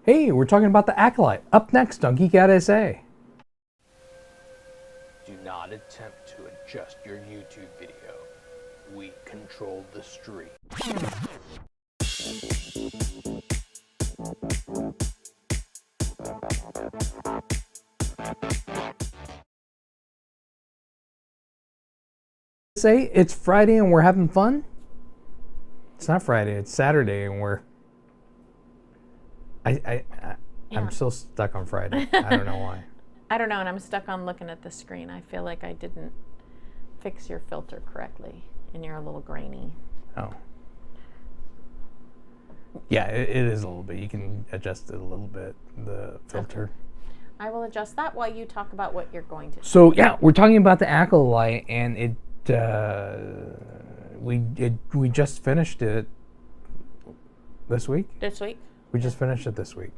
Hey, we're talking about the Acolyte. Up next on Geek Out SA. Do not attempt to adjust your YouTube video. We control the stream. Say it's Friday and we're having fun? It's not Friday, it's Saturday and we're... I'm still stuck on Friday. I don't know why. I don't know, and I'm stuck on looking at the screen. I feel like I didn't fix your filter correctly, and you're a little grainy. Oh. Yeah, it is a little bit. You can adjust it a little bit, the filter. Okay. I will adjust that while you talk about what you're going to do. So, yeah, we're talking about the Acolyte, and we just finished it this week. This week? We just finished it this week.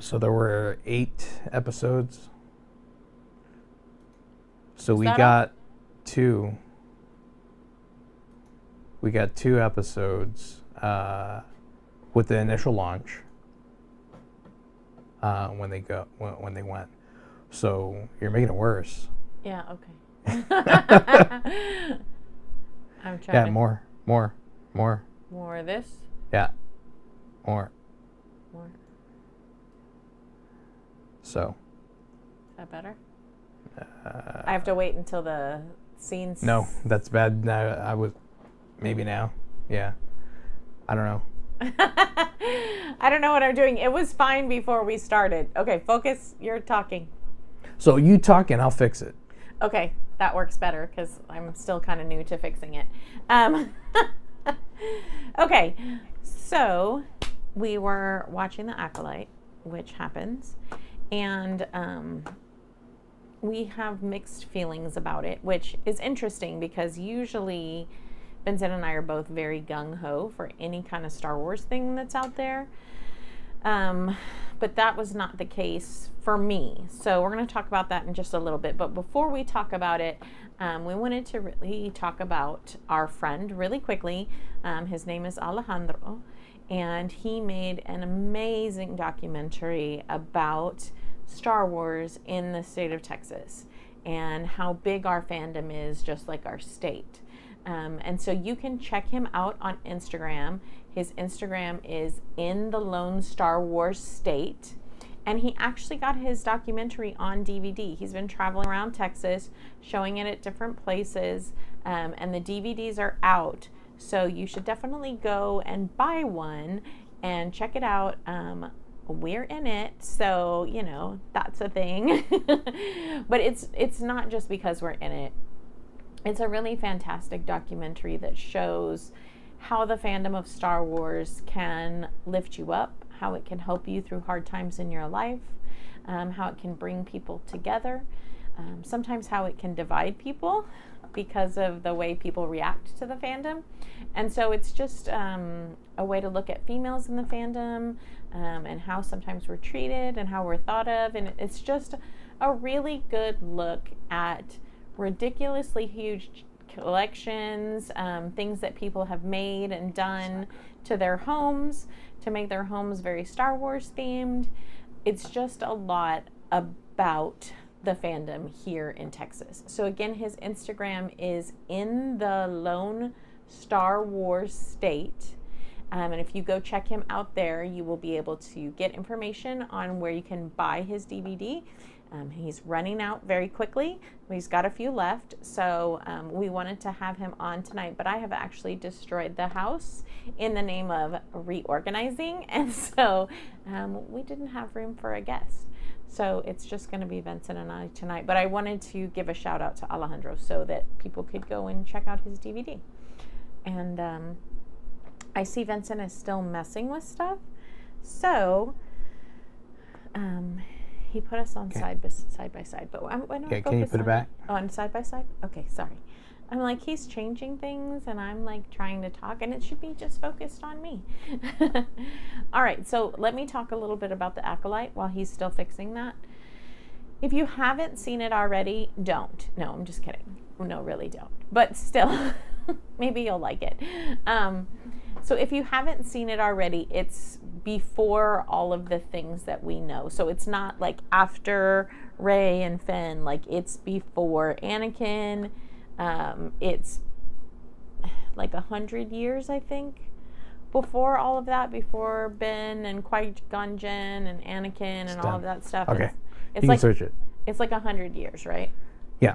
So there were 8 episodes. So we got 2. We got 2 episodes with the initial launch when they went. So you're making it worse. Yeah. Okay. I'm trying. Yeah. More. More of this. Yeah. More. More. So. Is that better? I have to wait until the scenes. No, that's bad. Now I was maybe now. Yeah. I don't know. I don't know what I'm doing. It was fine before we started. Okay, focus. You're talking. So you talk and I'll fix it. Okay, that works better because I'm still kind of new to fixing it. Okay, so we were watching The Acolyte, which happens, and we have mixed feelings about it, which is interesting because usually Vincent and I are both very gung-ho for any kind of Star Wars thing that's out there. But that was not the case for me. So we're going to talk about that in just a little bit. But before we talk about it, we wanted to really talk about our friend really quickly. His name is Alejandro, and he made an amazing documentary about Star Wars in the state of Texas and how big our fandom is, just like our state. And so you can check him out on Instagram. His Instagram is In the Lone Star Wars State. And he actually got his documentary on DVD. He's been traveling around Texas, showing it at different places. And the DVDs are out. So you should definitely go and buy one and check it out. We're in it, so, you know, that's a thing. But it's not just because we're in it. It's a really fantastic documentary that shows how the fandom of Star Wars can lift you up, how it can help you through hard times in your life, how it can bring people together, sometimes how it can divide people because of the way people react to the fandom. And so it's just a way to look at females in the fandom and how sometimes we're treated and how we're thought of. And it's just a really good look at ridiculously huge collections, things that people have made and done to their homes to make their homes very Star Wars themed. It's just a lot about the fandom here in Texas. So again, his Instagram is In the Lone Star Wars State. And if you go check him out there, you will be able to get information on where you can buy his DVD. He's running out very quickly. He's got a few left, so we wanted to have him on tonight, but I have actually destroyed the house in the name of reorganizing, and so we didn't have room for a guest. So it's just going to be Vincent and I tonight, but I wanted to give a shout out to Alejandro so that people could go and check out his DVD. And I see Vincent is still messing with stuff, so he put us on side by side, but I'm Okay, can you put it back? On side by side? Okay, sorry. I'm like, he's changing things and I'm like trying to talk and it should be just focused on me. All right, so let me talk a little bit about the Acolyte while he's still fixing that. If you haven't seen it already, don't. No, I'm just kidding. No, really don't. But still, maybe you'll like it. So if you haven't seen it already, it's before all of the things that we know. So it's not like after Rey and Finn, like it's before Anakin. It's like 100 years, I think, before all of that, before Ben and Qui-Gon Jinn and Anakin and all of that stuff. Okay. It's You like, can search it. It's like 100 years, right? Yeah.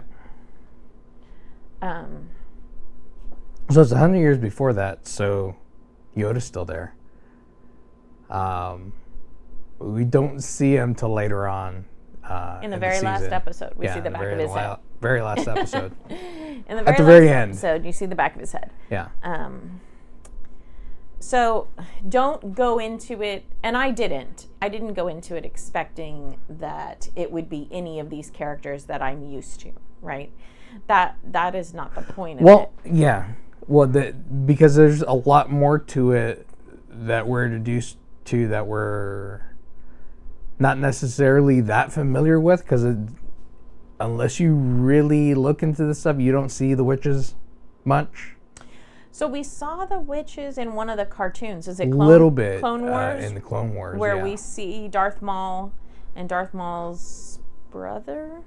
So it's 100 years before that, so Yoda's still there. We don't see him till later on. In the very last episode, we see the back of his head. Very last episode. In the At the very very last end. episode, you see the back of his head. Yeah. So don't go into it, and I didn't go into it expecting that it would be any of these characters that I'm used to, right? That is not the point of it. Well, yeah. Well, because there's a lot more to it that we're introduced to that we're not necessarily that familiar with, because unless you really look into this stuff, you don't see the witches much. So we saw the witches in one of the cartoons. Is it Little bit Clone Wars? in the Clone Wars, where yeah. we see Darth Maul and Darth Maul's brother?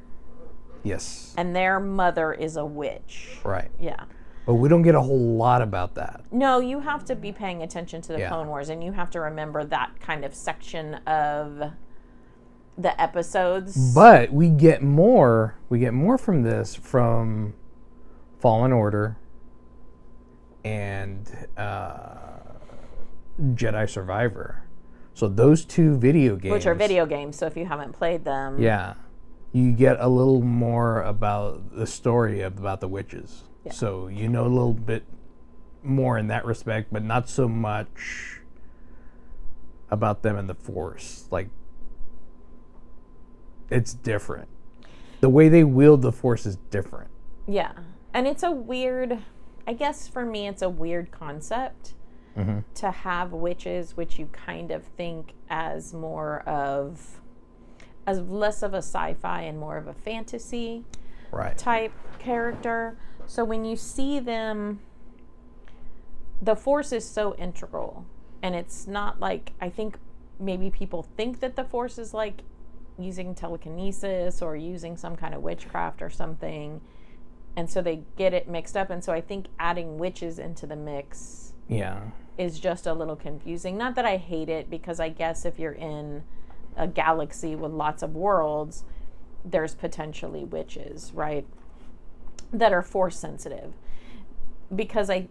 Yes. And their mother is a witch. Right. Yeah. But we don't get a whole lot about that. No, you have to be paying attention to the Yeah. Clone Wars, and you have to remember that kind of section of the episodes. But we get more from this from Fallen Order and Jedi Survivor. So those two video games, which are video games, so if you haven't played them. Yeah. You get a little more about the story about the witches. Yeah. So you know a little bit more in that respect, but not so much about them and the Force. Like, it's different. The way they wield the Force is different. Yeah. And it's a weird, I guess for me, it's a weird concept to have witches, which you kind of think as less of a sci-fi and more of a fantasy Right. type character. So when you see them, the Force is so integral. And it's not like, I think maybe people think that the Force is like using telekinesis or using some kind of witchcraft or something. And so they get it mixed up. And so I think adding witches into the mix is just a little confusing. Not that I hate it, because I guess if you're in a galaxy with lots of worlds, there's potentially witches, right? That are Force sensitive. Because I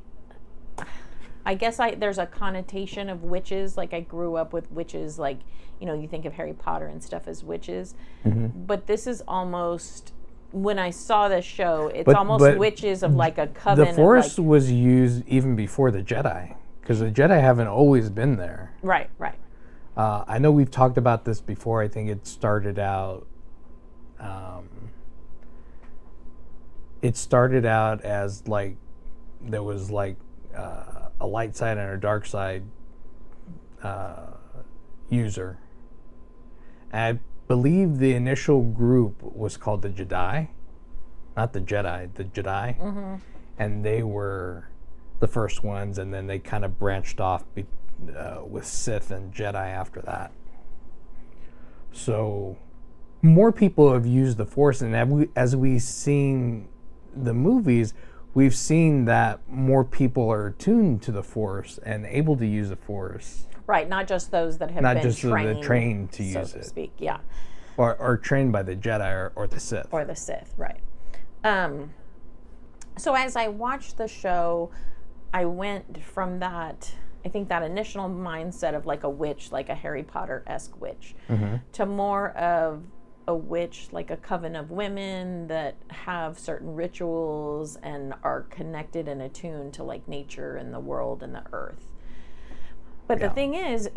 guess there's a connotation of witches. Like I grew up with witches, like, you know, you think of Harry Potter and stuff as witches. But this is almost, when I saw this show, it's almost witches of like a coven. The Force was used even before the Jedi, because the Jedi haven't always been there. Right. I know we've talked about this before. I think it started out as like there was like a light side and a dark side user. And I believe the initial group was called the Jedi, not the Jedi, the Jedi. And they were the first ones, and then they kind of branched off with Sith and Jedi after that. So more people have used the Force, and as we've seen the movies, we've seen that more people are attuned to the Force and able to use the Force. Right, not just those that have Not been just trained, trained to so use to it. speak, yeah. Or trained by the Jedi or the Sith. Or the Sith, right. So as I watched the show, I went from that, I think that initial mindset of like a witch, like a Harry Potter-esque witch, to more of a witch, like a coven of women that have certain rituals and are connected and attuned to like nature and the world and the earth. But the thing is,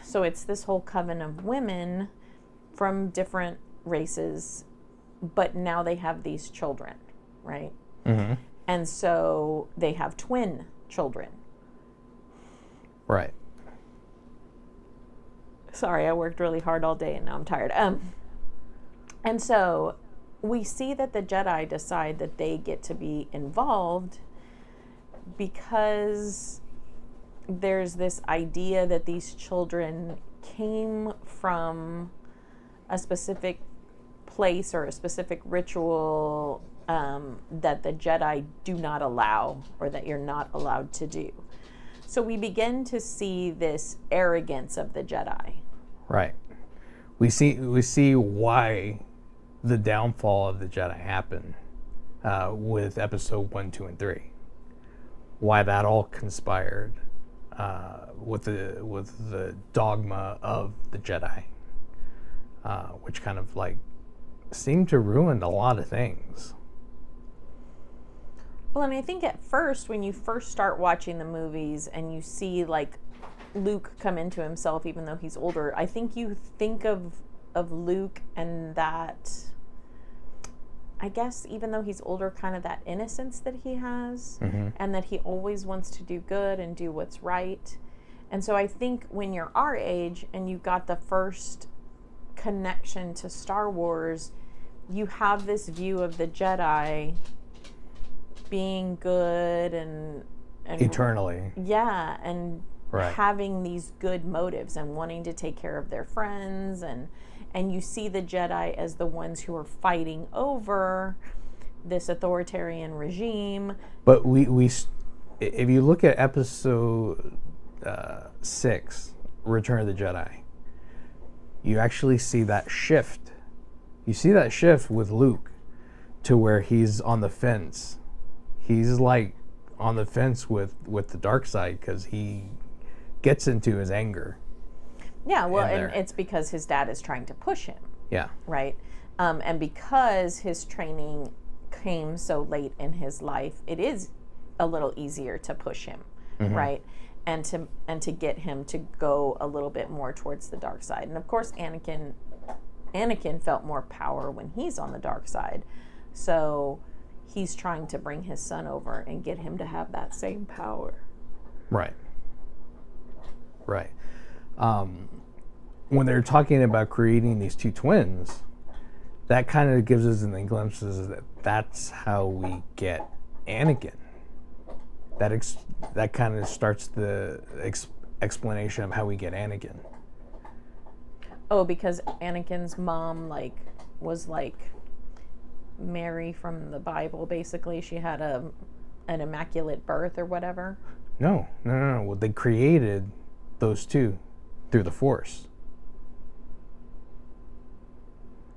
so it's this whole coven of women from different races, but now they have these children, right? And so they have twin children. Right. Sorry, I worked really hard all day and now I'm tired. And so we see that the Jedi decide that they get to be involved because there's this idea that these children came from a specific place or a specific ritual that the Jedi do not allow, or that you're not allowed to do. So we begin to see this arrogance of the Jedi. Right. We see why the downfall of the Jedi happened with episode 1, 2, and 3. Why that all conspired with the dogma of the Jedi, which kind of like seemed to ruin a lot of things. Well, and I think at first, when you first start watching the movies and you see like Luke come into himself, even though he's older, I think you think of Luke and that, I guess, even though he's older, kind of that innocence that he has, and that he always wants to do good and do what's right. And so I think when you're our age and you got the first connection to Star Wars, you have this view of the Jedi being good and Eternally. Yeah, and Right. having these good motives and wanting to take care of their friends, and you see the Jedi as the ones who are fighting over this authoritarian regime. But if you look at episode 6, Return of the Jedi, you actually see that shift. You see that shift with Luke to where he's on the fence. He's like on the fence with the dark side because he gets into his anger. Yeah, well, and it's because his dad is trying to push him. Yeah. Right? And because his training came so late in his life, it is a little easier to push him, right? And to get him to go a little bit more towards the dark side. And of course, Anakin felt more power when he's on the dark side. So he's trying to bring his son over and get him to have that same power. Right. Right. When they're talking about creating these two twins, that kind of gives us an glimpses that that's how we get Anakin. That kind of starts the explanation of how we get Anakin. Oh, because Anakin's mom was like Mary from the Bible, basically. She had an immaculate birth or whatever. No. Well, they created those two through the Force.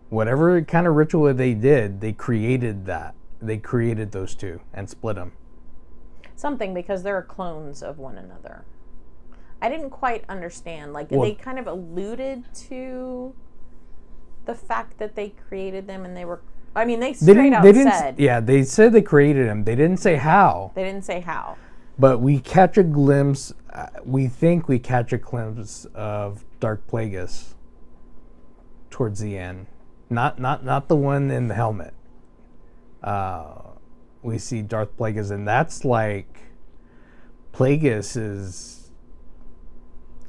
Whatever kind of ritual they did, they created that. They created those two and split them. Something, because they're clones of one another. I didn't quite understand. They kind of alluded to the fact that they created them, and they were... I mean, they straight out said... Yeah, they said they created them. They didn't say how. But we catch a glimpse... we think we catch a glimpse of Darth Plagueis towards the end. Not the one in the helmet. We see Darth Plagueis, and that's like... Plagueis is...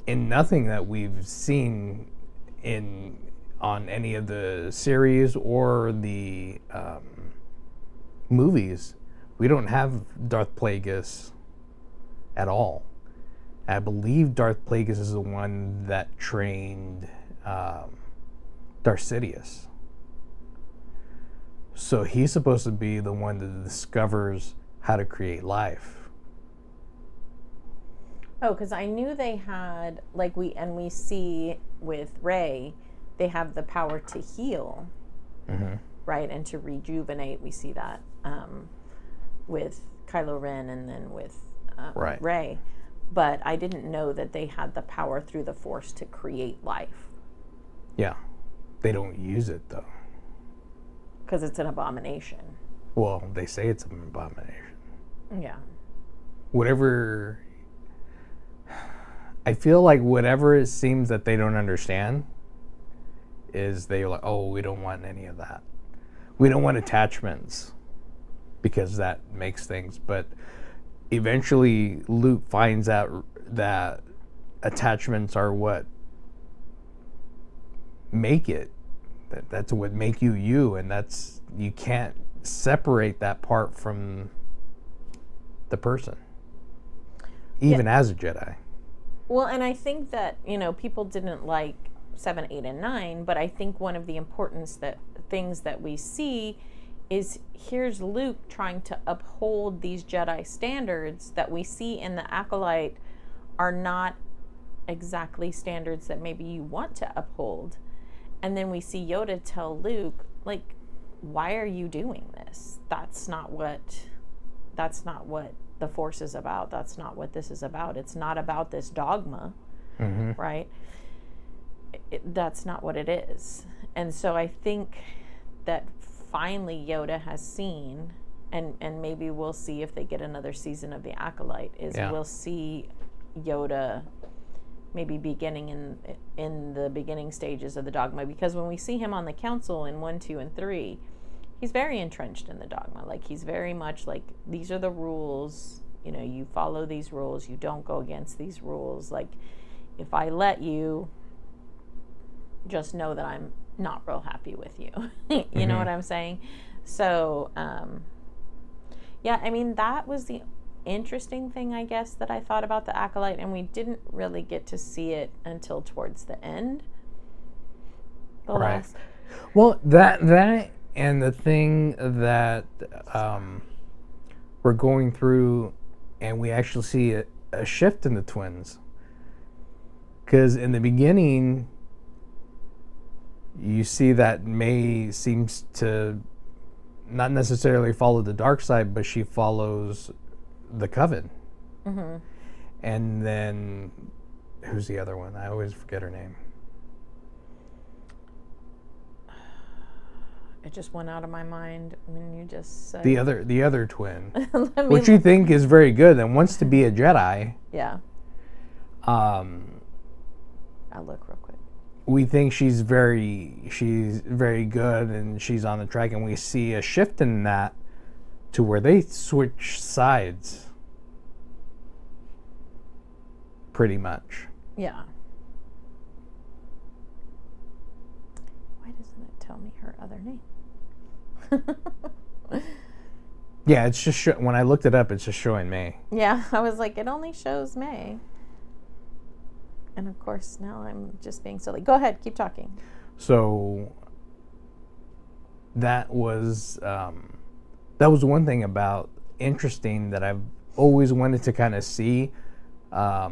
in nothing that we've seen on any of the series or the movies. We don't have Darth Plagueis at all. I believe Darth Plagueis is the one that trained Darth Sidious. So he's supposed to be the one that discovers how to create life. Oh, because I knew they had, we see with Rey, they have the power to heal, right, and to rejuvenate. We see that with Kylo Ren and then with Rey. But I didn't know that they had the power through the Force to create life. Yeah. They don't use it, though. Because it's an abomination. Well, they say it's an abomination. Yeah. Whatever... I feel like whatever it seems that they don't understand is they're like, oh, we don't want any of that. We don't want attachments because that makes things. But eventually Luke finds out that attachments are what make it. That's what make you you, and that's, you can't separate that part from the person. even as a Jedi. Well, and I think that, people didn't like 7, 8, and 9, but I think one of the things that we see is here's Luke trying to uphold these Jedi standards that we see in the Acolyte are not exactly standards that maybe you want to uphold. And then we see Yoda tell Luke, like, why are you doing this? That's not what the Force is about. That's not what this is about. It's not about this dogma, right? That's not what it is. And so I think that finally Yoda has seen, and maybe we'll see if they get another season of The Acolyte, we'll see Yoda maybe beginning in the beginning stages of the dogma, because when we see him on the council in 1, 2, and 3, he's very entrenched in the dogma. Like, he's very much like, these are the rules, you follow these rules, you don't go against these rules. Like, if I let you, just know that I'm not real happy with you. You know what I'm saying? So, yeah, I mean, that was the interesting thing, I guess, that I thought about the Acolyte, and we didn't really get to see it until towards the end. Right. Well, that and the thing that we're going through, and we actually see a shift in the twins. Because in the beginning, you see that May seems to not necessarily follow the dark side, but she follows the Coven. And then, who's the other one? I always forget her name. It just went out of my mind when you just said the other twin, which you think is very good and wants to be a Jedi. Yeah. I'll look real quick. We think she's very good and she's on the track, and we see a shift in that to where they switch sides. Pretty much. Yeah. Why doesn't it tell me her other name? Yeah, it's just when I looked it up, it's just showing May. Yeah, I was like, it only shows May. And of course, now I'm just being silly. Go ahead, keep talking. So that was one thing about interesting that I've always wanted to kind of see. A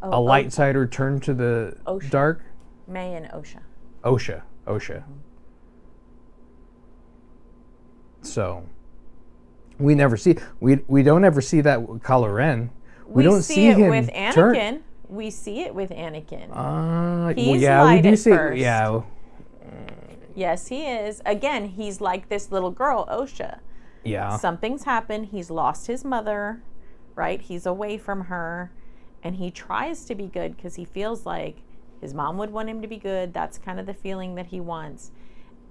light side return to the Osha. dark. May and Osha. Osha. So we never see we don't ever see that with Kylo Ren. We don't see it him with Anakin. turn. We see it with Anakin. He's light we do see. First. Yeah. Yes, he is. Again, he's like this little girl, Osha. Yeah. Something's happened. He's lost his mother, right? He's away from her, and he tries to be good because he feels like his mom would want him to be good. That's kind of the feeling that he wants.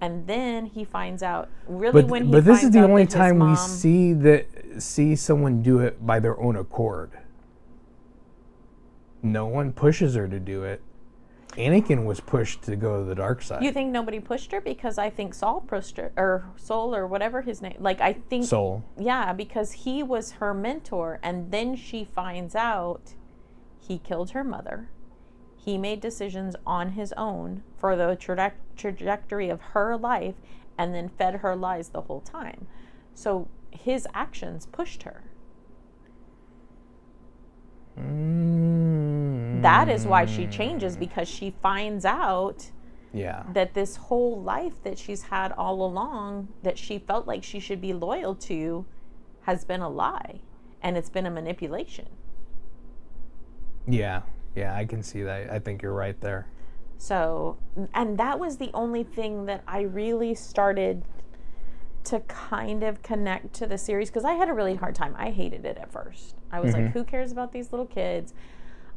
And then he finds out but this is the only time we see someone do it by their own accord. No one pushes her to do it. Anakin was pushed to go to the dark side. You think nobody pushed her? Because I think Saul pushed her, or Soul, or whatever his name. Like, I think Soul. Yeah, because he was her mentor, and then she finds out he killed her mother. He made decisions on his own for the trajectory of her life, and then fed her lies the whole time. So his actions pushed her. That is why she changes, because she finds out that this whole life that she's had all along, that she felt like she should be loyal to, has been a lie, and it's been a manipulation. Yeah, I can see that. I think you're right there. So, and that was the only thing that I really started to kind of connect to the series, because I had a really hard time. I hated it at first. I was like, who cares about these little kids?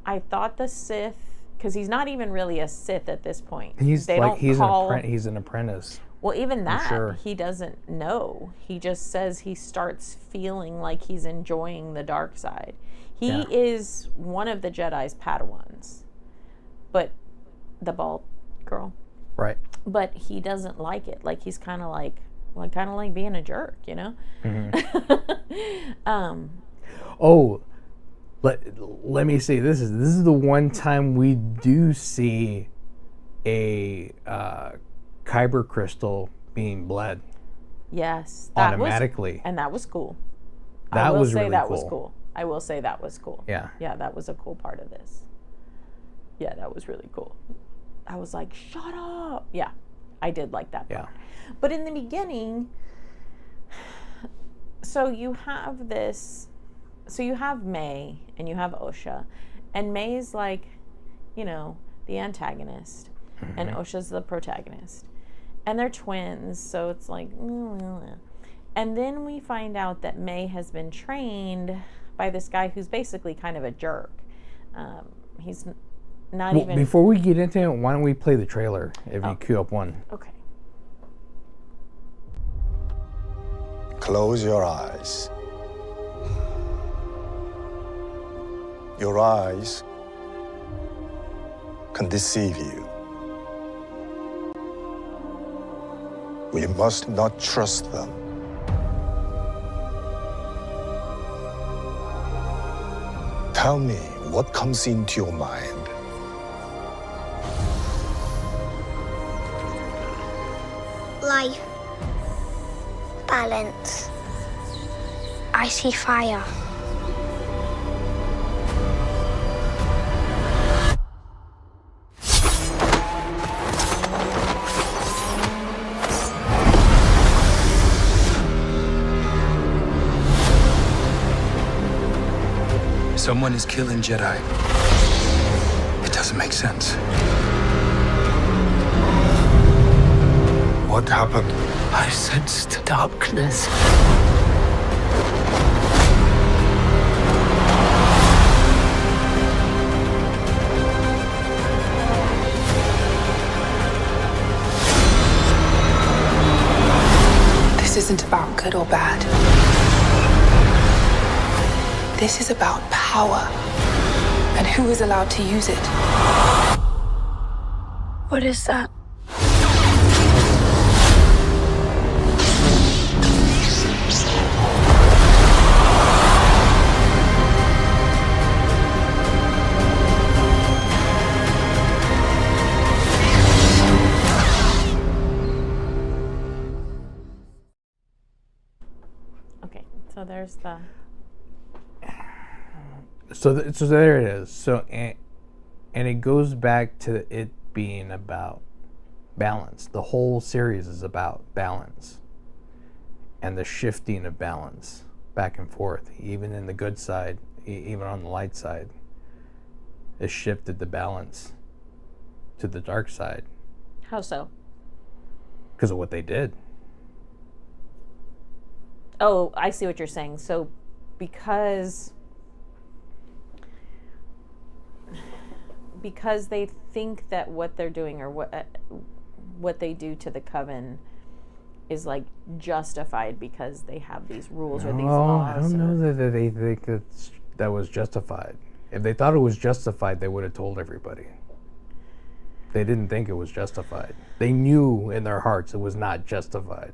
I thought the Sith, because he's not even really a Sith at this point. He's an apprentice. Well, even that, sure. He doesn't know. He just says he starts feeling like he's enjoying the dark side. He is one of the Jedi's Padawans, but the bald girl. Right. But he doesn't like it. Like, he's kind of like being a jerk, you know? let me say this is the one time we do see a kyber crystal being bled Yes, that automatically. and that was cool. That was really that cool. was cool. I will say that was cool. Yeah. Yeah, that was a cool part of this. Yeah, that was really cool. I was like, shut up. Yeah, I did like that part. Yeah. But in the beginning, so you have May and you have Osha, and May's like, the antagonist, and Osha's the protagonist. And they're twins, so it's like, and then we find out that May has been trained by this guy who's basically kind of a jerk. He's not even... Before we get into it, why don't we play the trailer, if you queue up one. Okay. Close your eyes. Your eyes can deceive you. We must not trust them. Tell me what comes into your mind. Life. Balance. I see fire. Someone is killing Jedi. It doesn't make sense. What happened? I sensed darkness. This isn't about good or bad. This is about power and who is allowed to use it. What is that? Okay, so there's the... So there it is. So and it goes back to it being about balance. The whole series is about balance and the shifting of balance back and forth. Even in the good side, even on the light side, it shifted the balance to the dark side How so? because of what they did. Oh, I see what you're saying. So because they think that what they're doing or what they do to the coven is like justified because they have these rules or these laws. I don't know that they think that was justified. If they thought it was justified, they would have told everybody. They didn't think it was justified. They knew in their hearts it was not justified.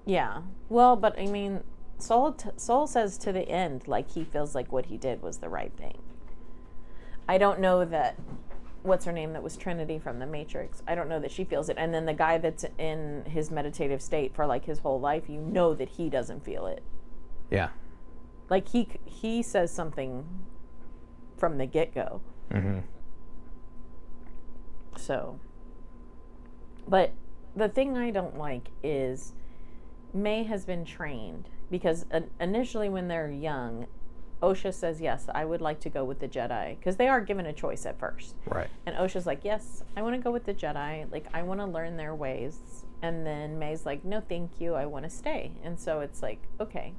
Yeah. Well, but I mean, Soul says to the end, like he feels like what he did was the right thing. I don't know that, what's her name that was Trinity from the Matrix, I don't know that she feels it. And then the guy that's in his meditative state for like his whole life, you know that he doesn't feel it. Yeah. Like he says something from the get-go. Mm-hmm. So, but the thing I don't like is May has been trained because initially when they're young, Osha says, yes, I would like to go with the Jedi, because they are given a choice at first. Right. And Osha's like, yes, I want to go with the Jedi. Like, I want to learn their ways. And then May's like, no, thank you. I want to stay. And so it's like, okay.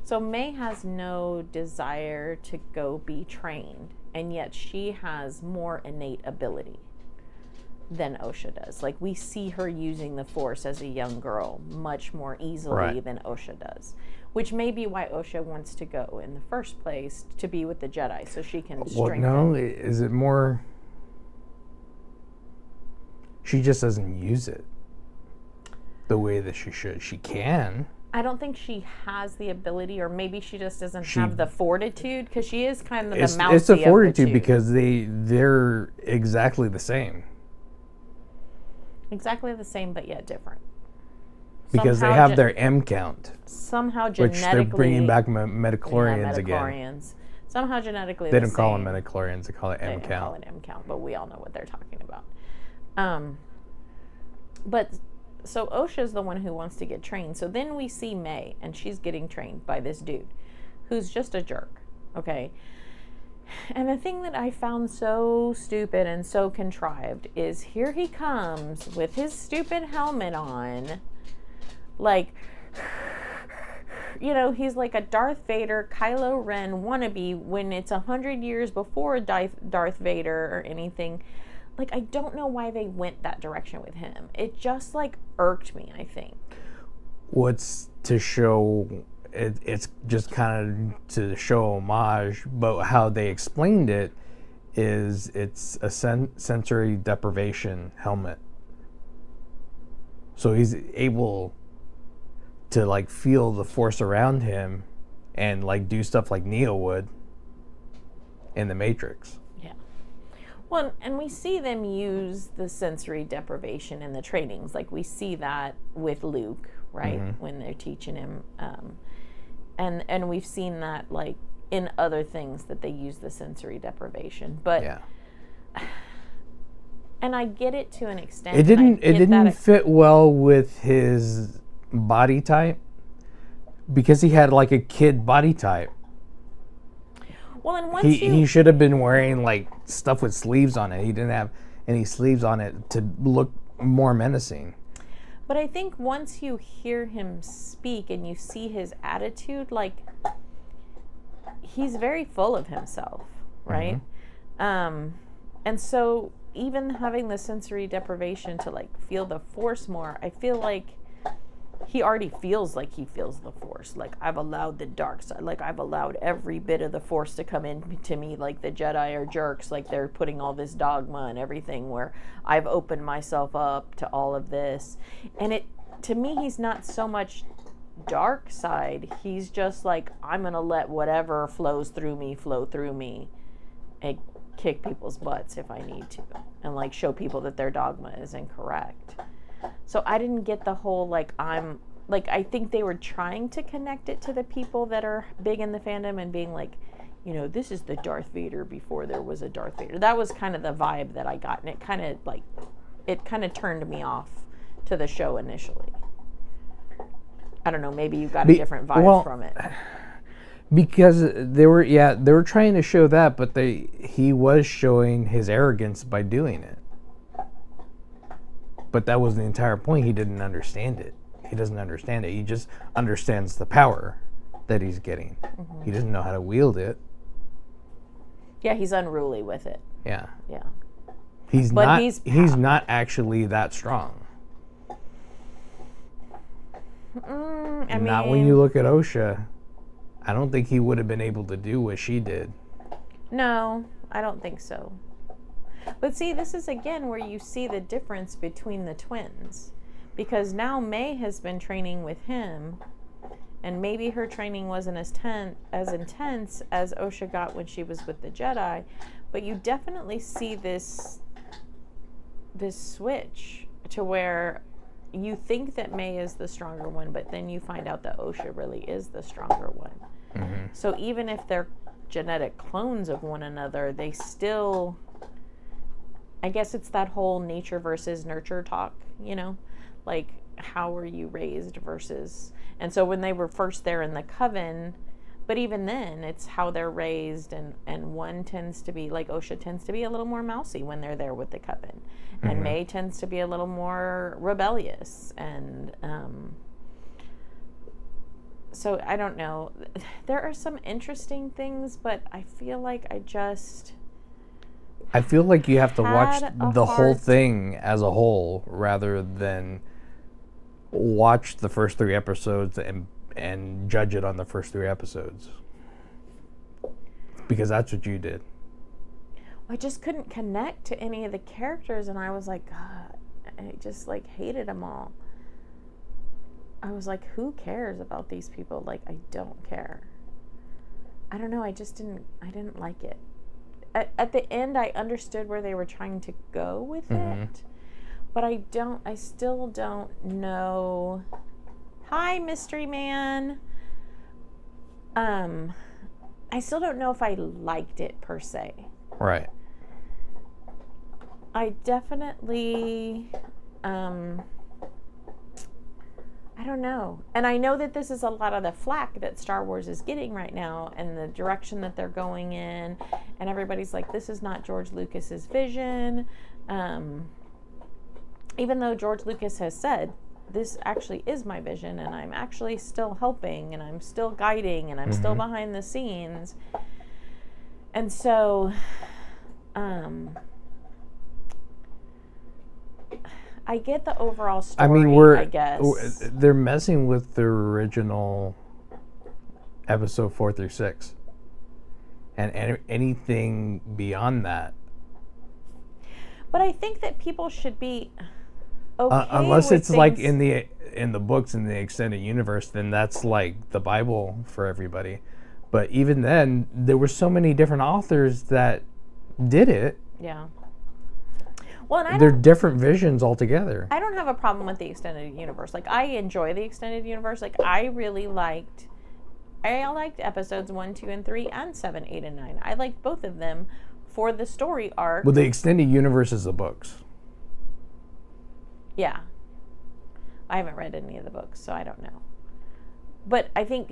So May has no desire to go be trained, and yet she has more innate ability than Osha does. Like, we see her using the Force as a young girl much more easily than Osha does, which may be why Osha wants to go in the first place, to be with the Jedi, so she can strengthen. Well, no, is it more... She just doesn't use it the way that she should. She can. I don't think she has the ability, or maybe she just doesn't have the fortitude, because she is kind of the mousy It's a fortitude of the two. because they're exactly the same. Exactly the same, but yet different. Because they have their M count. Somehow genetically... Which they're bringing back metachlorians again. Somehow genetically They don't call them metachlorians, they call it M They count. call it M count, but we all know what they're talking about. But so Osha's the one who wants to get trained. So then we see May, and she's getting trained by this dude who's just a jerk, okay? And the thing that I found so stupid and so contrived is here he comes with his stupid helmet on, like, you know, he's like a Darth Vader, Kylo Ren wannabe when it's 100 years before Darth Vader or anything. Like, I don't know why they went that direction with him. It just, like, irked me, I think. What's to show, it's just kind of to show homage, but how they explained it is it's a sensory deprivation helmet. So he's able to, like, feel the force around him and, like, do stuff like Neo would in the Matrix. Well, and we see them use the sensory deprivation in the trainings. Like, we see that with Luke, right? Mm-hmm. When they're teaching him. And we've seen that, like, in other things that they use the sensory deprivation. But, yeah. And I get it to an extent. It didn't fit well with his body type because he had, like, a kid body type. Well, and once he should have been wearing, like, stuff with sleeves on it. He didn't have any sleeves on it to look more menacing. But I think once you hear him speak and you see his attitude, like, he's very full of himself, right? Mm-hmm. And so even having the sensory deprivation to, like, feel the force more, I feel like he already feels like he feels the force. Like, I've allowed the dark side. Like, I've allowed every bit of the force to come in to me. Like, the Jedi are jerks. Like, they're putting all this dogma and everything where I've opened myself up to all of this. And to me, he's not so much dark side. He's just like, I'm going to let whatever flows through me and kick people's butts if I need to. And, like, show people that their dogma is incorrect. So I didn't get the whole, like, I think they were trying to connect it to the people that are big in the fandom and being like, you know, this is the Darth Vader before there was a Darth Vader. That was kind of the vibe that I got, and it kind of turned me off to the show initially. I don't know, maybe you got a different vibe from it. Because they were trying to show that, but he was showing his arrogance by doing it. But that was the entire point. He didn't understand it. He doesn't understand it. He just understands the power that he's getting. Mm-hmm. He doesn't know how to wield it. Yeah, he's unruly with it. Yeah. Yeah. He's not actually that strong. Not when you look at Osha. I don't think he would have been able to do what she did. No, I don't think so. But see, this is again where you see the difference between the twins. Because now May has been training with him, and maybe her training wasn't as intense as Osha got when she was with the Jedi, but you definitely see this switch to where you think that May is the stronger one, but then you find out that Osha really is the stronger one. Mm-hmm. So even if they're genetic clones of one another, they still... I guess it's that whole nature versus nurture talk, you know? Like, how were you raised versus... And so when they were first there in the coven, but even then, it's how they're raised, and one tends to be, like Osha tends to be a little more mousy when they're there with the coven. Mm-hmm. And May tends to be a little more rebellious. And so, I don't know. There are some interesting things, but I feel like I feel like you have to watch the whole thing as a whole rather than watch the first 3 episodes and judge it on the first 3 episodes. Because that's what you did. I just couldn't connect to any of the characters, and I was like, God, I just, like, hated them all. I was like, who cares about these people? Like, I don't care. I don't know. I didn't like it. At the end, I understood where they were trying to go with it, but I still don't know. Hi, mystery man. I still don't know if I liked it per se. Right. I definitely, I don't know. And I know that this is a lot of the flack that Star Wars is getting right now and the direction that they're going in. And everybody's like, this is not George Lucas's vision. Even though George Lucas has said, this actually is my vision and I'm actually still helping and I'm still guiding and I'm still behind the scenes. And so, I get the overall story, I guess. They're messing with the original episode 4 through 6. And anything beyond that. But I think that people should be okay unless with it's like things. in the books in the extended universe, then that's like the Bible for everybody. But even then, there were so many different authors that did it. Yeah. Well, and they're different visions altogether. I don't have a problem with the extended universe. Like, I enjoy the extended universe. Like, I liked episodes 1, 2, and 3, and 7, 8, and 9. I liked both of them for the story arc. Well, the extended universe is the books. Yeah. I haven't read any of the books, so I don't know. But I think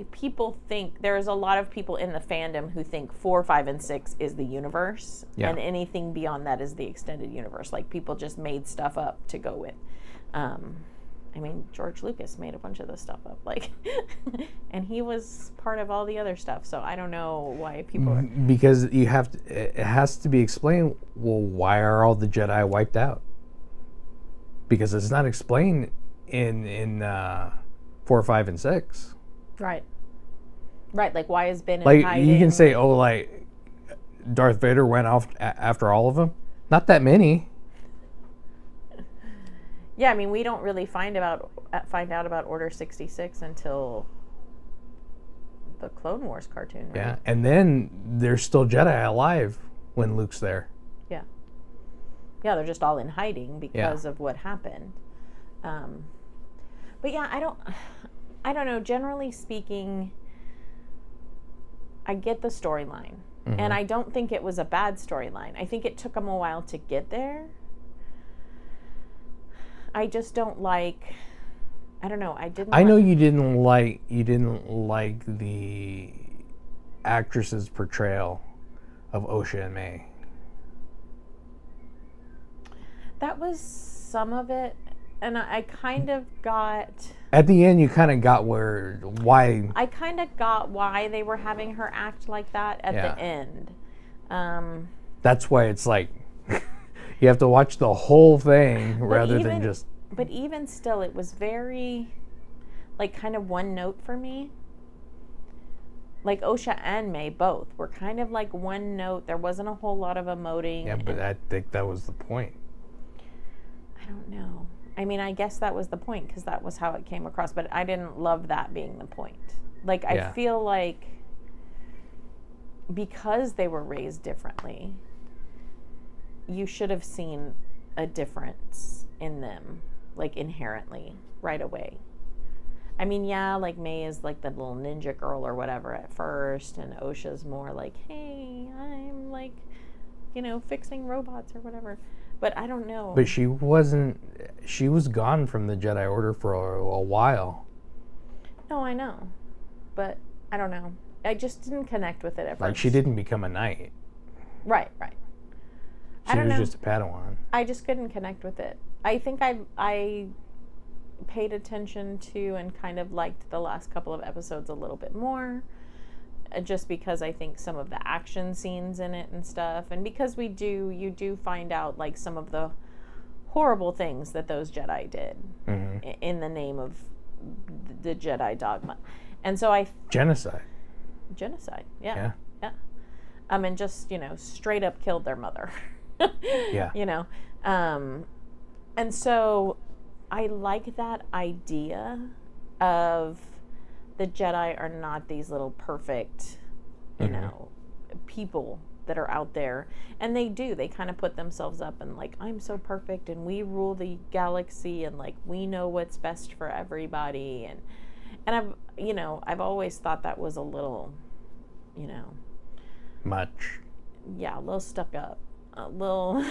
there's a lot of people in the fandom who think 4, 5, and 6 is the universe, and anything beyond that is the extended universe. Like, people just made stuff up to go with. I mean, George Lucas made a bunch of this stuff up, like, and he was part of all the other stuff. So I don't know why people are. Because it has to be explained. Well, why are all the Jedi wiped out? Because it's not explained in 4, 5, and 6. Right. Like, why has Ben in like hiding? you can say, oh, like Darth Vader went off after all of them. Not that many. Yeah, I mean, we don't really find out about Order 66 until the Clone Wars cartoon, right? Yeah, and then there's still Jedi alive when Luke's there. Yeah, they're just all in hiding because of what happened. But yeah, I don't know. Generally speaking, I get the storyline, and I don't think it was a bad storyline. I think it took them a while to get there. I just don't like. I don't know. I know you didn't like the actress's portrayal of Osha and May. That was some of it, and I kind of got. At the end, you kind of got why. I kind of got why they were having her act like that at the end. That's why it's like you have to watch the whole thing rather than just. But even still, it was very, like, kind of one note for me. Like, Osha and May both were kind of like one note. There wasn't a whole lot of emoting. Yeah, but I think that was the point. I don't know. I mean, I guess that was the point because that was how it came across. But I didn't love that being the point. Like, I feel like because they were raised differently, you should have seen a difference in them, like, inherently right away. I mean, yeah, like, May is like the little ninja girl or whatever at first, and Osha's more like, hey, I'm like, fixing robots or whatever. But I don't know. But she was gone from the Jedi Order for a while. No, I know. But I don't know. I just didn't connect with it at first. Like, she didn't become a knight. Right. She was just a Padawan. I just couldn't connect with it. I think I paid attention to and kind of liked the last couple of episodes a little bit more, just because I think some of the action scenes in it and stuff, and because you do find out, like, some of the horrible things that those Jedi did in the name of the Jedi dogma, and so genocide, yeah. And just straight up killed their mother. Yeah. And so I like that idea of the Jedi are not these little perfect, you know, people that are out there. And they kind of put themselves up and like, I'm so perfect and we rule the galaxy and like we know what's best for everybody. And I've always thought that was a little, Much. Yeah, a little stuck up. A little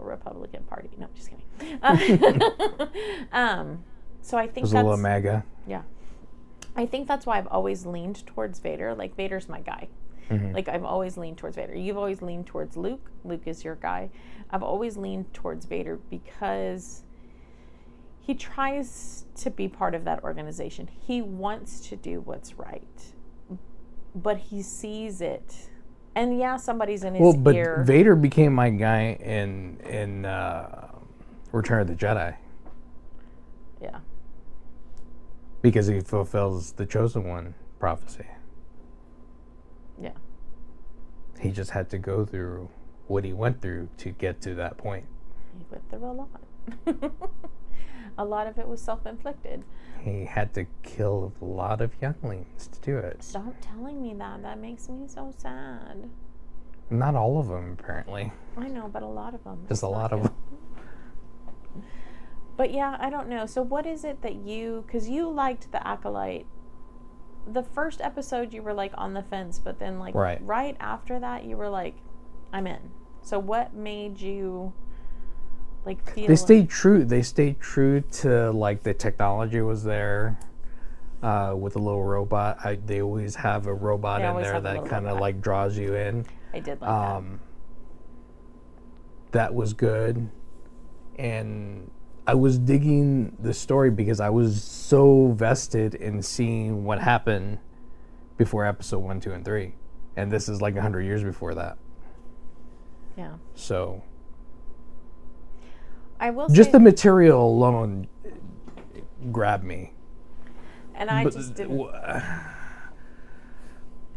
Republican Party. No, just kidding. So I think There's that's a little MAGA. Yeah. I think that's why I've always leaned towards Vader. Like, Vader's my guy. Like, I've always leaned towards Vader. You've always leaned towards Luke. Luke is your guy. I've always leaned towards Vader because he tries to be part of that organization. He wants to do what's right, but he sees it. And yeah, somebody's in his ear. Vader became my guy in Return of the Jedi. Yeah. Because he fulfills the Chosen One prophecy. Yeah. He just had to go through what he went through to get to that point. He went through a lot. A lot of it was self-inflicted. He had to kill a lot of younglings to do it. Stop telling me that. That makes me so sad. Not all of them, apparently. I know, but a lot of them. Just a lot of them. But yeah, I don't know. So what is it that because you liked the Acolyte. The first episode you were like on the fence, but then like right after that you were like, I'm in. So what made you like feel They stayed true to like the technology was there with a little robot. They always have a robot in there that kind of like draws you in. I did like that. That was good. And I was digging the story because I was so vested in seeing what happened before episode 1, 2, and 3. And this is like 100 years before that. Yeah. So I will just say, the material alone grabbed me. And I just didn't.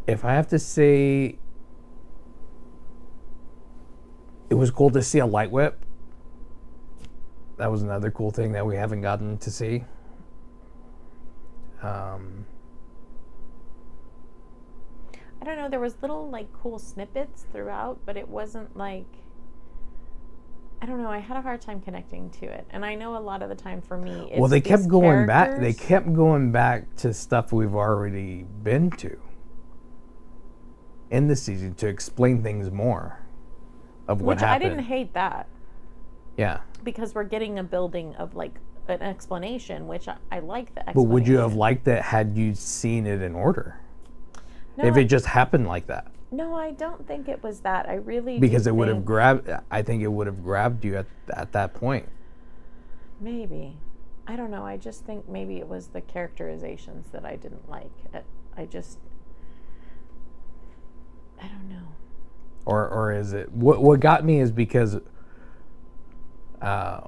If I have to say, it was cool to see a light whip. That was another cool thing that we haven't gotten to see. I don't know. There was little like cool snippets throughout, but it wasn't like. I don't know. I had a hard time connecting to it, and I know a lot of the time for me, it's they kept going back. They characters. kept going back to stuff we've already been to in the season to explain things more of what Which happened. I didn't hate that. Yeah. Because we're getting a building of like an explanation, which I like the explanation. But would you have liked it had you seen it in order? No, If it just happened like that? No, I don't think it was that. I really Because do it would have think- grabbed. I think it would have grabbed you at that point. Maybe. I don't know. I just think maybe it was the characterizations that I didn't like. I don't know. Or is it what got me is because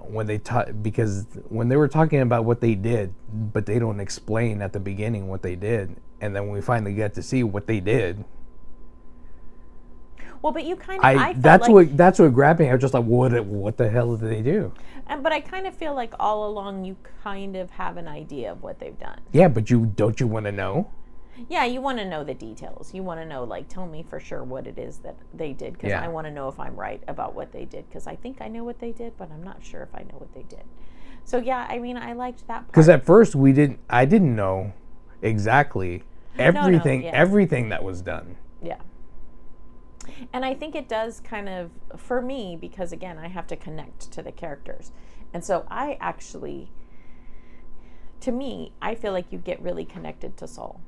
when they were talking about what they did, but they don't explain at the beginning what they did, and then we finally get to see what they did. Well, but you kind of I felt that's what grabbed me. I was just like, what the hell did they do? But I kind of feel like all along you kind of have an idea of what they've done. Yeah, but don't you want to know? Yeah, you want to know the details. You want to know, like, tell me for sure what it is that they did, because I want to know if I'm right about what they did, because I think I know what they did, but I'm not sure if I know what they did. So yeah, I mean, I liked that part. Because at first I didn't know exactly everything that was done. Yeah. And I think it does kind of, for me, because again, I have to connect to the characters. And so I feel like you get really connected to Saul.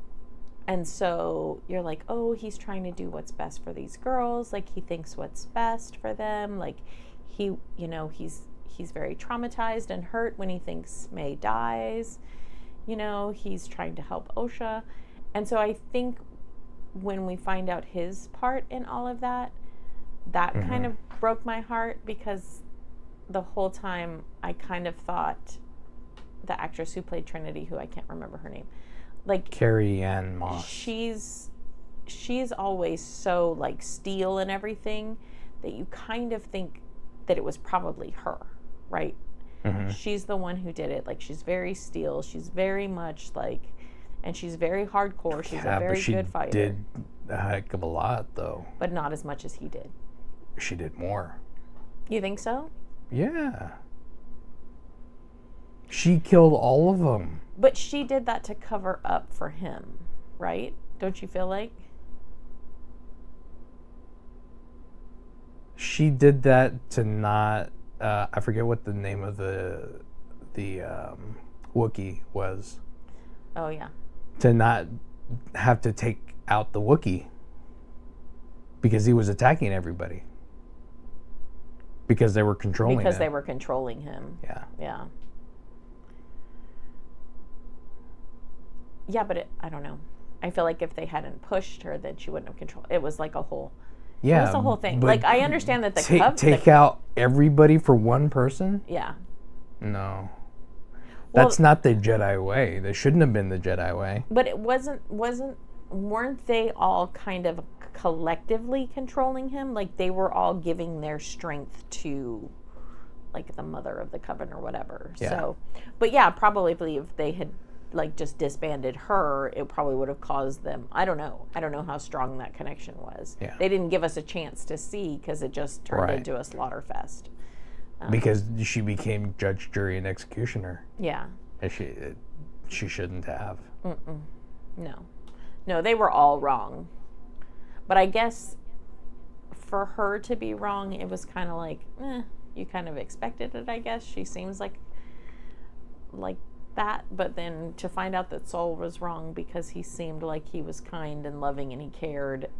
And so you're like, oh, he's trying to do what's best for these girls. Like, he thinks what's best for them. Like, he's very traumatized and hurt when he thinks May dies. He's trying to help Osha. And so I think when we find out his part in all of that, that kind of broke my heart, because the whole time I kind of thought the actress who played Trinity, who I can't remember her name, like Carrie Ann Moss. She's always so like steel and everything that you kind of think that it was probably her, right? She's the one who did it. Like, she's very steel. She's very much like, and she's very hardcore. She's a very good fighter. She did a heck of a lot, though. But not as much as he did. She did more. You think so? Yeah. She killed all of them. But she did that to cover up for him, right? Don't you feel like? She did that to not... I forget what the name of the Wookiee was. Oh, yeah. To not have to take out the Wookiee. Because he was attacking everybody. Because they were controlling him. Because they were controlling him. Yeah. Yeah. Yeah, but I don't know. I feel like if they hadn't pushed her, then she wouldn't have controlled. It was like a whole... Yeah. It was the whole thing. Like, I understand that the take out everybody for one person? Yeah. No. That's not the Jedi way. They shouldn't have been the Jedi way. But it weren't they all kind of collectively controlling him? Like, they were all giving their strength to, like, the Mother of the Coven or whatever. Yeah. So, but yeah, probably if they had, like, just disbanded her, it probably would have caused them. I don't know how strong that connection was. Yeah. They didn't give us a chance to see because it just turned Right. into a slaughter fest. Because she became judge, jury, and executioner. Yeah. And she shouldn't have. No, they were all wrong. But I guess for her to be wrong, it was kind of like, you kind of expected it, I guess. She seems like that. But then to find out that Saul was wrong because he seemed like he was kind and loving and he cared,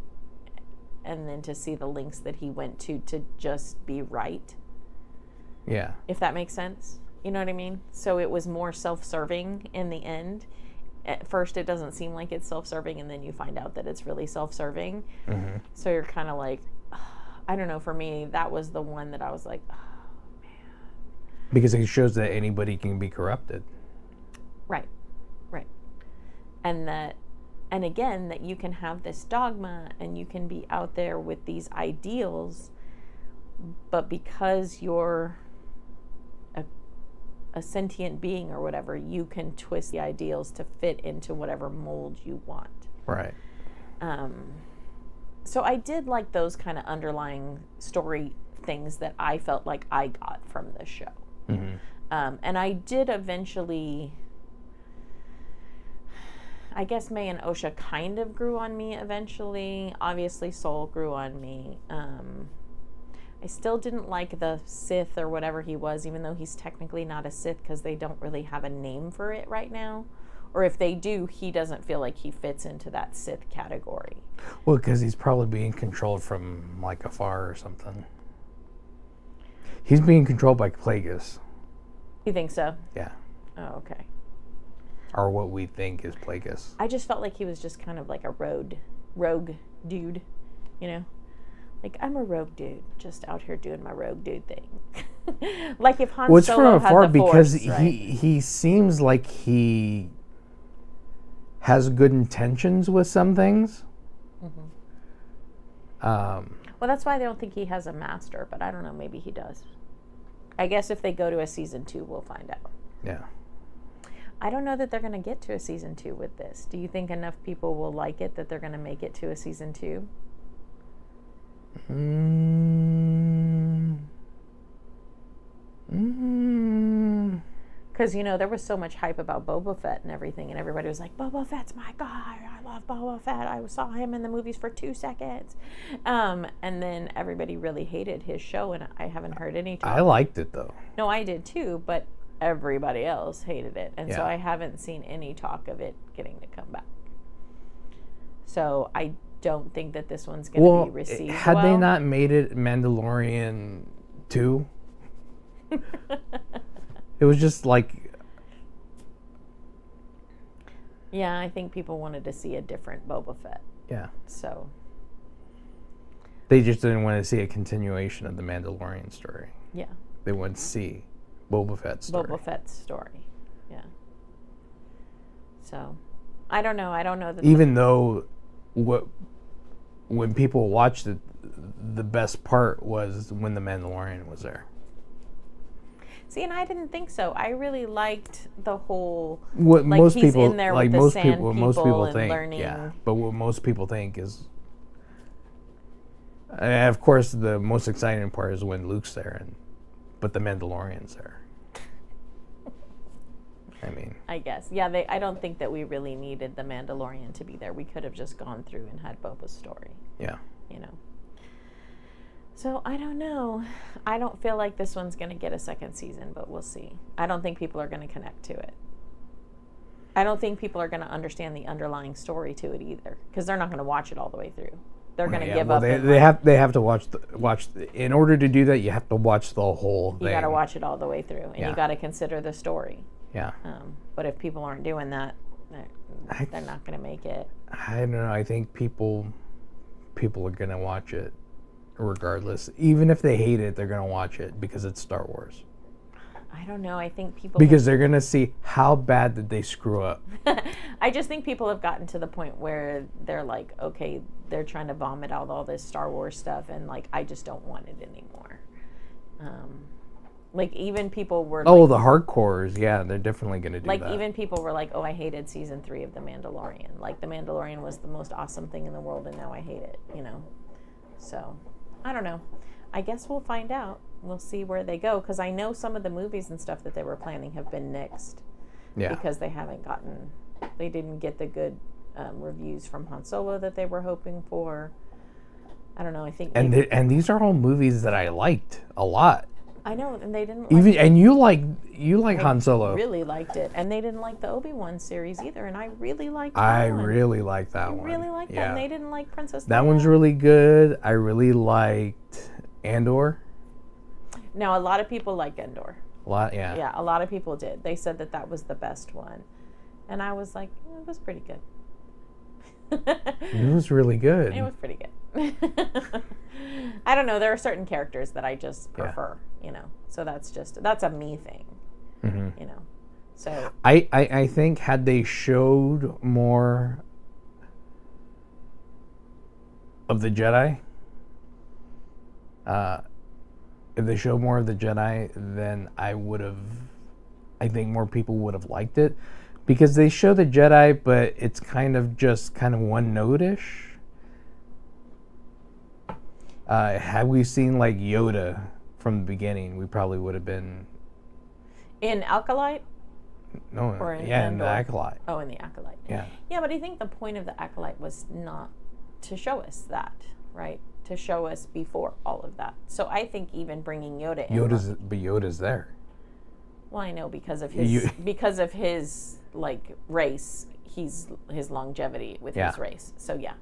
and then to see the lengths that he went to just be right. Yeah. If that makes sense. You know what I mean? So it was more self-serving in the end. At first, it doesn't seem like it's self-serving, and then you find out that it's really self-serving. Mm-hmm. So you're kind of like, I don't know. For me, that was the one that I was like, oh, man. Because it shows that anybody can be corrupted. Right. And again, that you can have this dogma, and you can be out there with these ideals, but because you're a sentient being or whatever, you can twist the ideals to fit into whatever mold you want. Right. So I did like those kind of underlying story things that I felt like I got from the show. Mm-hmm. And I did eventually, I guess May and Osha kind of grew on me eventually. Obviously Soul grew on me. I still didn't like the Sith or whatever he was, even though he's technically not a Sith because they don't really have a name for it right now. Or if they do, he doesn't feel like he fits into that Sith category. Well, because he's probably being controlled from, like, afar or something. He's being controlled by Plagueis. You think so? Yeah. Oh, okay. Or what we think is Plagueis. I just felt like he was just kind of like a rogue dude, you know? Like, I'm a rogue dude, just out here doing my rogue dude thing. Like if Han Solo had the Force, because right? he seems like he has good intentions with some things. Mm-hmm. Well, that's why I don't think he has a master, but I don't know, maybe he does. I guess if they go to a season 2, we'll find out. Yeah. I don't know that they're going to get to a season 2 with this. Do you think enough people will like it that they're going to make it to a season 2? Because, you know, there was so much hype about Boba Fett and everything, and everybody was like, Boba Fett's my guy. I love Boba Fett. I saw him in the movies for 2 seconds. And then everybody really hated his show, and I haven't heard any talk. I liked it, though. No, I did too, but everybody else hated it. And so Yeah. I haven't seen any talk of it getting to come back. So I don't think that this one's going to be received had well. they not made it Mandalorian 2, it was just like... Yeah, I think people wanted to see a different Boba Fett. Yeah. So They just didn't want to see a continuation of the Mandalorian story. yeah, They wanted to see Boba Fett's story. Boba Fett's story. Yeah. So I don't know. I don't know that. Even though when people watched it, the best part was when the Mandalorian was there. See, and I didn't think so. I really liked the whole What like most he's people in there like with the most sand people, what most people and think, learning. yeah. But what most people think is, of course, the most exciting part is when Luke's there, but the Mandalorian's there. I mean, I guess. Yeah, I don't think that we really needed the Mandalorian to be there. We could have just gone through and had Boba's story, yeah. you know. So, I don't know. I don't feel like this one's going to get a second season, but we'll see. I don't think people are going to connect to it. I don't think people are going to understand the underlying story to it either, because they're not going to watch it all the way through. They're going to give up. They have to watch in order to do that. You have to watch the whole thing. You got to watch it all the way through, and Yeah. you got to consider the story. Yeah. But if people aren't doing that, they're not going to make it. I don't know. I think people are gonna watch it regardless. Even if they hate it, they're gonna watch it because it's Star Wars. I don't know. I think people Because they're gonna see how bad did they screw up. I just think people have gotten to the point where they're like, okay, they're trying to vomit out all this Star Wars stuff, and like, I just don't want it anymore. Like even people were Oh, like, the hardcores, yeah, they're definitely gonna do like that. even people were like, oh, I hated season 3 of The Mandalorian. Like The Mandalorian was the most awesome thing in the world, and now I hate it. You know, so I don't know. I guess we'll find out. We'll see where they go, because I know some of the movies and stuff that they were planning have been nixed. Yeah. Because they didn't get the good reviews from Han Solo that they were hoping for. I don't know. I think And these are all movies that I liked a lot. I know, and they didn't. Even like and you like Han Solo. Really liked it, and they didn't like the Obi-Wan series either, and I really liked. I that one. really like that one. Really liked that, and they didn't like Princess. That Leia. one's really good. I really liked Andor. Now a lot of people like Endor. A lot, yeah. Yeah, a lot of people did. They said that was the best one, and I was like, it was pretty good. It was really good. It was pretty good. I don't know. There are certain characters that I just prefer, you know. So that's a me thing, you know. So I think had they showed more of the Jedi, if they showed more of the Jedi, then I think more people would have liked it. Because they show the Jedi, but it's kind of one note-ish. Had we seen like Yoda from the beginning, we probably would have been in Acolyte. No, or in in the Andor? Acolyte. Oh, in the Acolyte. Yeah. Yeah, but I think the point of the Acolyte was not to show us that, right? To show us before all of that. So I think even bringing Yoda in. Yoda's there. Well, I know because of his like race, his longevity with his race. So yeah.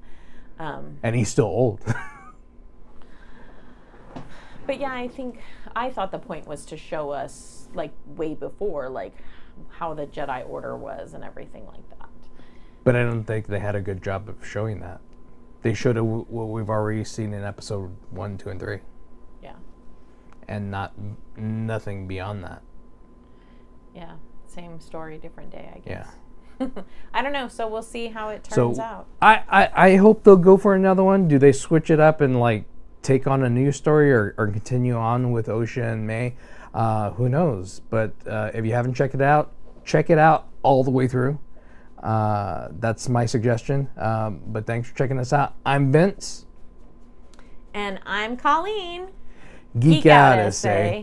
And he's still old. But yeah, I thought the point was to show us like way before, like how the Jedi Order was and everything like that. But I don't think they had a good job of showing that. They showed what we've already seen in episode 1, 2, and 3. Yeah. And nothing beyond that. Yeah. Same story, different day, I guess. Yeah. I don't know. So we'll see how it turns out. I hope they'll go for another one. Do they switch it up and like take on a new story or continue on with Osha and May? Who knows? But if you haven't check it out all the way through. That's my suggestion. But thanks for checking us out. I'm Vince. And I'm Colleen. Geek out, SA.